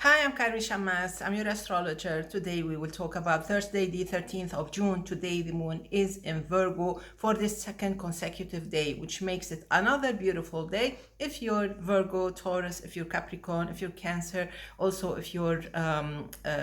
Hi, I'm Carmen Chammas. I'm your astrologer. Today we will talk about Thursday, the 13th of June. Today the moon is in Virgo for the second consecutive day, which makes it another beautiful day if you're Virgo, Taurus, if you're Capricorn, if you're Cancer, also if you're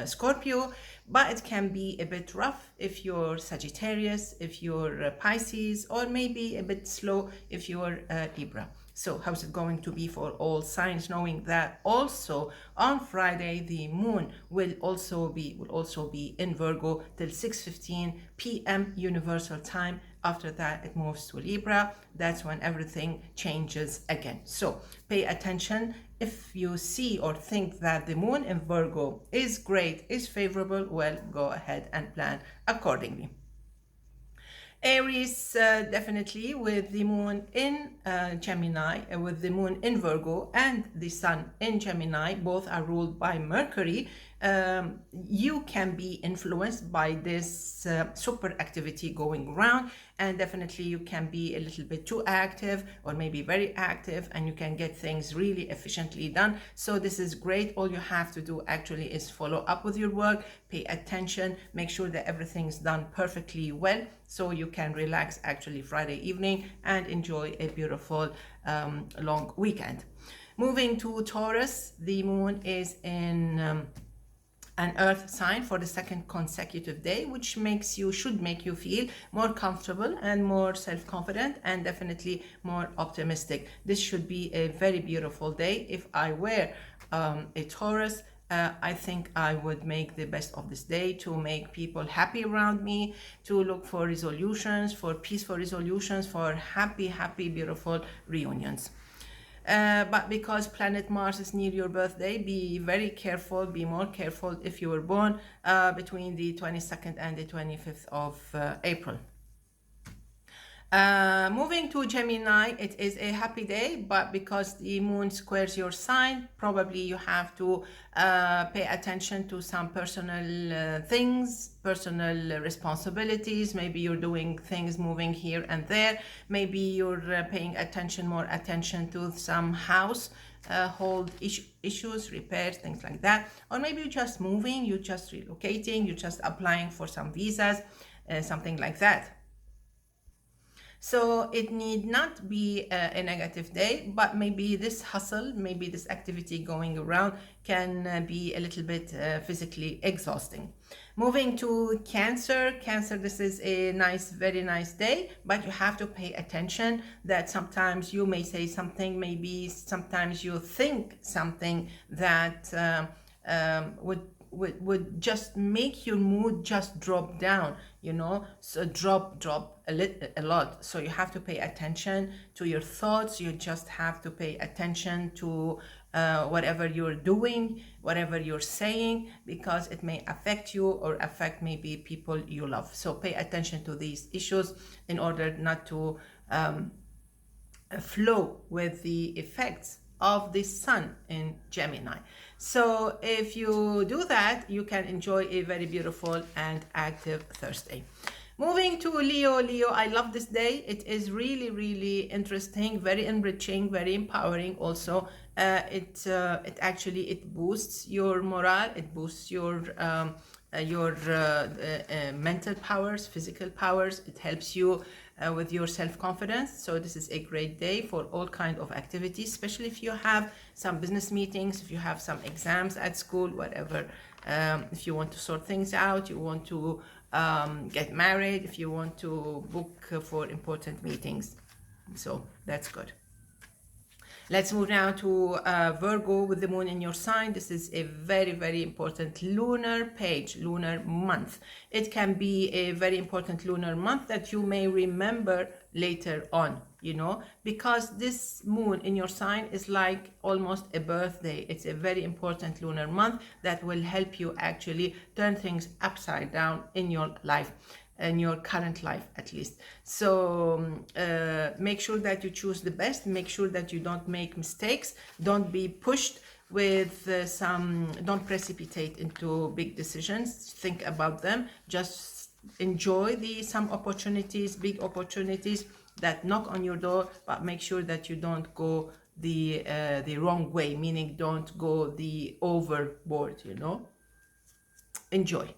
Scorpio. But it can be a bit rough if you're Sagittarius, if you're Pisces, or maybe a bit slow if you're Libra. So how's it going to be for all signs, knowing that also on Friday the moon will also be in Virgo till 6:15 p.m. Universal Time. After that it moves to Libra. That's when everything changes again. So pay attention. If you see or think that the moon in Virgo is great, is favorable, well, go ahead and plan accordingly. Aries, definitely with the moon in Gemini, with the moon in Virgo and the sun in Gemini, both are ruled by Mercury. You can be influenced by this super activity going around, and definitely you can be a little bit too active or maybe very active, and you can get things really efficiently done. So this is great. All you have to do actually is follow up with your work, pay attention, make sure that everything's done perfectly well, so you can relax actually Friday evening and enjoy a beautiful long weekend. Moving to Taurus, the moon is in an earth sign for the second consecutive day, which should make you feel more comfortable and more self-confident and definitely more optimistic. This should be a very beautiful day. If I were a Taurus, I think I would make the best of this day to make people happy around me, to look for resolutions, for peaceful resolutions, for happy, beautiful reunions. But because planet Mars is near your birthday, be very careful, be more careful if you were born between the 22nd and the 25th of April. Moving to Gemini, it is a happy day, but because the moon squares your sign, probably you have to pay attention to some personal things, personal responsibilities. Maybe you're doing things moving here and there. Maybe you're paying more attention to some hold issues, repairs, things like that. Or maybe you're just moving, you're just relocating, you're just applying for some visas, something like that. So it need not be a negative day, but maybe this hustle, maybe this activity going around can be a little bit physically exhausting. Moving to Cancer. Cancer, this is a very nice day, but you have to pay attention that sometimes you may say something, maybe sometimes you think something that would just make your mood just drop down, so drop a lot. So you have to pay attention to your thoughts. You just have to pay attention to whatever you're doing, whatever you're saying, because it may affect you or affect maybe people you love. So pay attention to these issues in order not to flow with the effects of the sun in Gemini. So if you do that, you can enjoy a very beautiful and active Thursday. Moving to Leo. I love this day. It is really interesting, very enriching, very empowering also. It boosts your morale, it boosts your mental powers, physical powers. It helps you with your self-confidence. So this is a great day for all kinds of activities, especially if you have some business meetings, if you have some exams at school, whatever. If you want to sort things out, you want to get married, if you want to book for important meetings. So that's good. Let's move now to Virgo with the moon in your sign. This is a very important lunar month. It can be a very important lunar month that you may remember later on, because this moon in your sign is like almost a birthday. It's a very important lunar month that will help you actually turn things upside down in your life, in your current life at least. So make sure that you choose the best, make sure that you don't make mistakes, don't be pushed with don't precipitate into big decisions, think about them, just enjoy some opportunities, big opportunities that knock on your door, but make sure that you don't go the wrong way, meaning don't go the overboard, you know. Enjoy.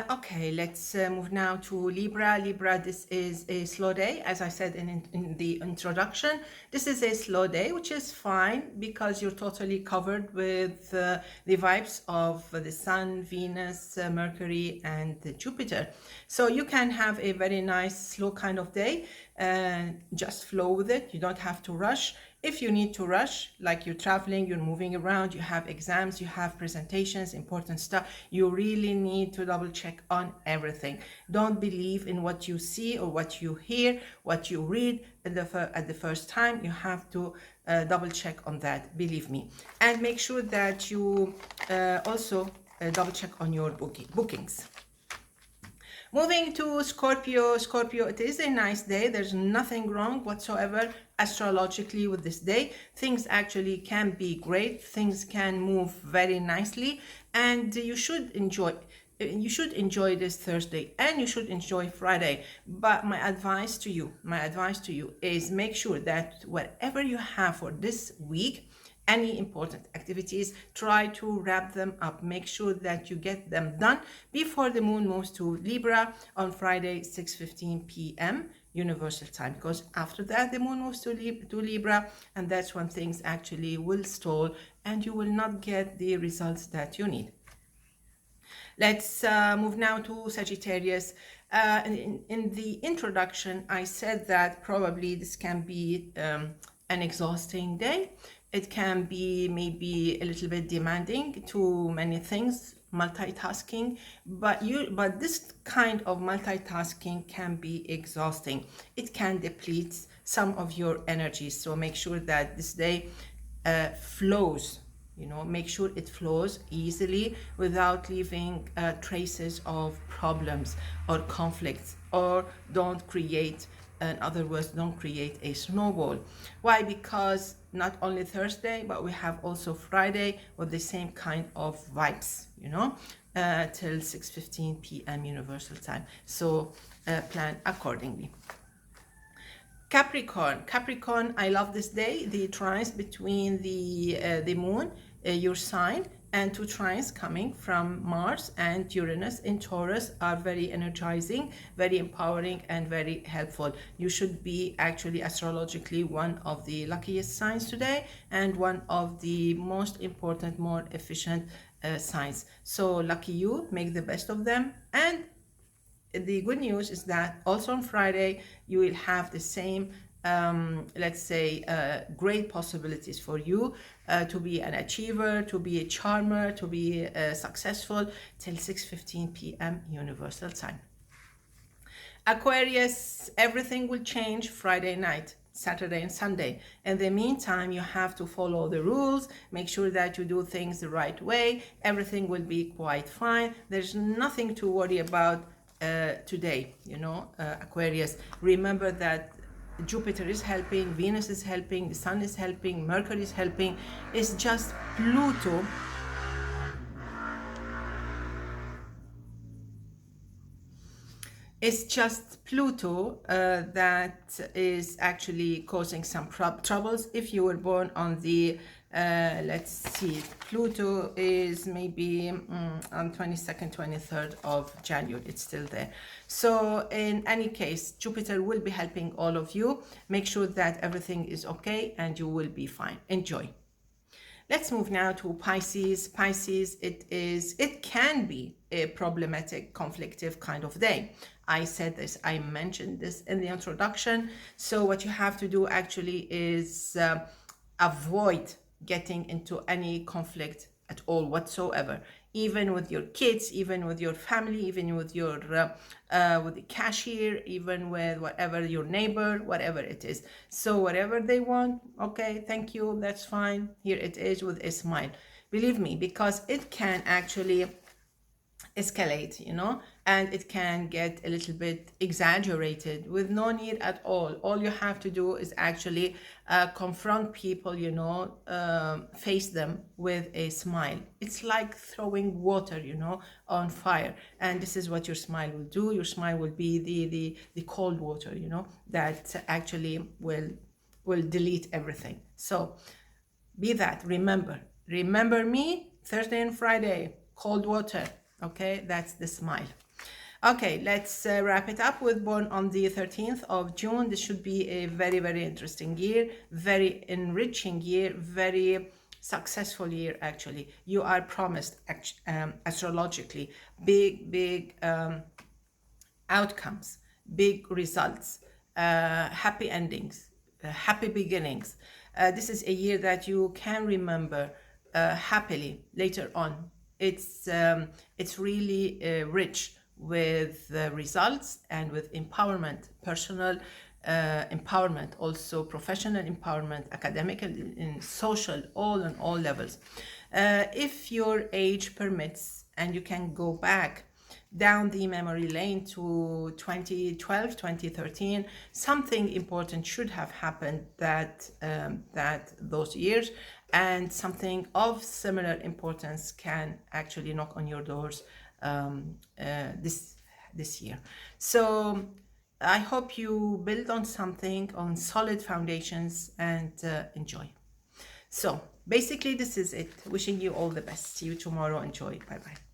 Okay, let's move now to Libra. Libra, this is a slow day. As I said in the introduction, this is a slow day, which is fine because you're totally covered with the vibes of the Sun, Venus, Mercury, and Jupiter. So you can have a very nice, slow kind of day and just flow with it. You don't have to rush. If you need to rush, like you're traveling, you're moving around, you have exams, you have presentations, important stuff, you really need to double check on everything. Don't believe in what you see or what you hear, what you read at the first time. You have to double check on that, believe me. And make sure that you also double check on your bookings. Moving to Scorpio. Scorpio, it is a nice day. There's nothing wrong whatsoever astrologically with this day. Things actually can be great. Things can move very nicely, and you should enjoy this Thursday, and you should enjoy Friday. But my advice to you is make sure that whatever you have for this week, any important activities, try to wrap them up. Make sure that you get them done before the moon moves to Libra on Friday, 6:15 p.m. Universal Time, because after that the moon moves to Libra, and that's when things actually will stall and you will not get the results that you need. Let's move now to Sagittarius. In the introduction, I said that probably this can be an exhausting day. It can be maybe a little bit demanding, too many things, multitasking, but this kind of multitasking can be exhausting. It can deplete some of your energy. So make sure that this day flows. You know, make sure it flows easily without leaving traces of problems or conflicts, or don't create, in other words, don't create a snowball. Why? Because not only Thursday, but we have also Friday with the same kind of vibes, you know, till 6:15 p.m. Universal Time. So plan accordingly. Capricorn, I love this day. The trines between the moon, your sign, and two trines coming from Mars and Uranus in Taurus are very energizing, very empowering, and very helpful. You should be actually astrologically one of the luckiest signs today, and one of the most important, more efficient signs. So lucky you, make the best of them. And the good news is that also on Friday you will have the same let's say great possibilities for you to be an achiever, to be a charmer, to be successful till 6:15 p.m. Universal Time. Aquarius, everything will change Friday night, Saturday and Sunday. In the meantime, you have to follow the rules, make sure that you do things the right way. Everything will be quite fine. There's nothing to worry about today, you know, Aquarius. Remember that Jupiter is helping, Venus is helping, the Sun is helping, Mercury is helping. It's just Pluto. It's just Pluto that is actually causing some troubles. If you were born on the, let's see, Pluto is maybe on 22nd, 23rd of January. It's still there. So in any case, Jupiter will be helping all of you. Make sure that everything is okay and you will be fine. Enjoy. Let's move now to Pisces. Pisces, it can be a problematic, conflictive kind of day. I said this, I mentioned this in the introduction. So what you have to do actually is avoid getting into any conflict at all whatsoever, even with your kids, even with your family, even with your with the cashier, even with whatever, your neighbor, whatever it is. So whatever they want, okay, thank you, that's fine, here it is, with a smile. Believe me, because it can actually escalate, you know, and it can get a little bit exaggerated with no need at all. All you have to do is actually confront people, you know, face them with a smile. It's like throwing water, you know, on fire, and this is what your smile will do. Your smile will be the cold water, you know, that actually will will delete everything. So be that, remember me, Thursday and Friday, cold water. Okay, that's the smile. Okay, let's wrap it up with born on the 13th of June. This should be a very, very interesting year, very enriching year, very successful year, actually. You are promised, astrologically, big outcomes, big results, happy endings, happy beginnings. This is a year that you can remember happily later on. It's really rich with results and with empowerment, personal empowerment, also professional empowerment, academic and social, all on all levels. If your age permits and you can go back down the memory lane to 2012, 2013, something important should have happened that those years, and something of similar importance can actually knock on your doors this year. So I hope you build on something, on solid foundations, and enjoy. So basically this is it. Wishing you all the best. See you tomorrow. Enjoy. Bye bye.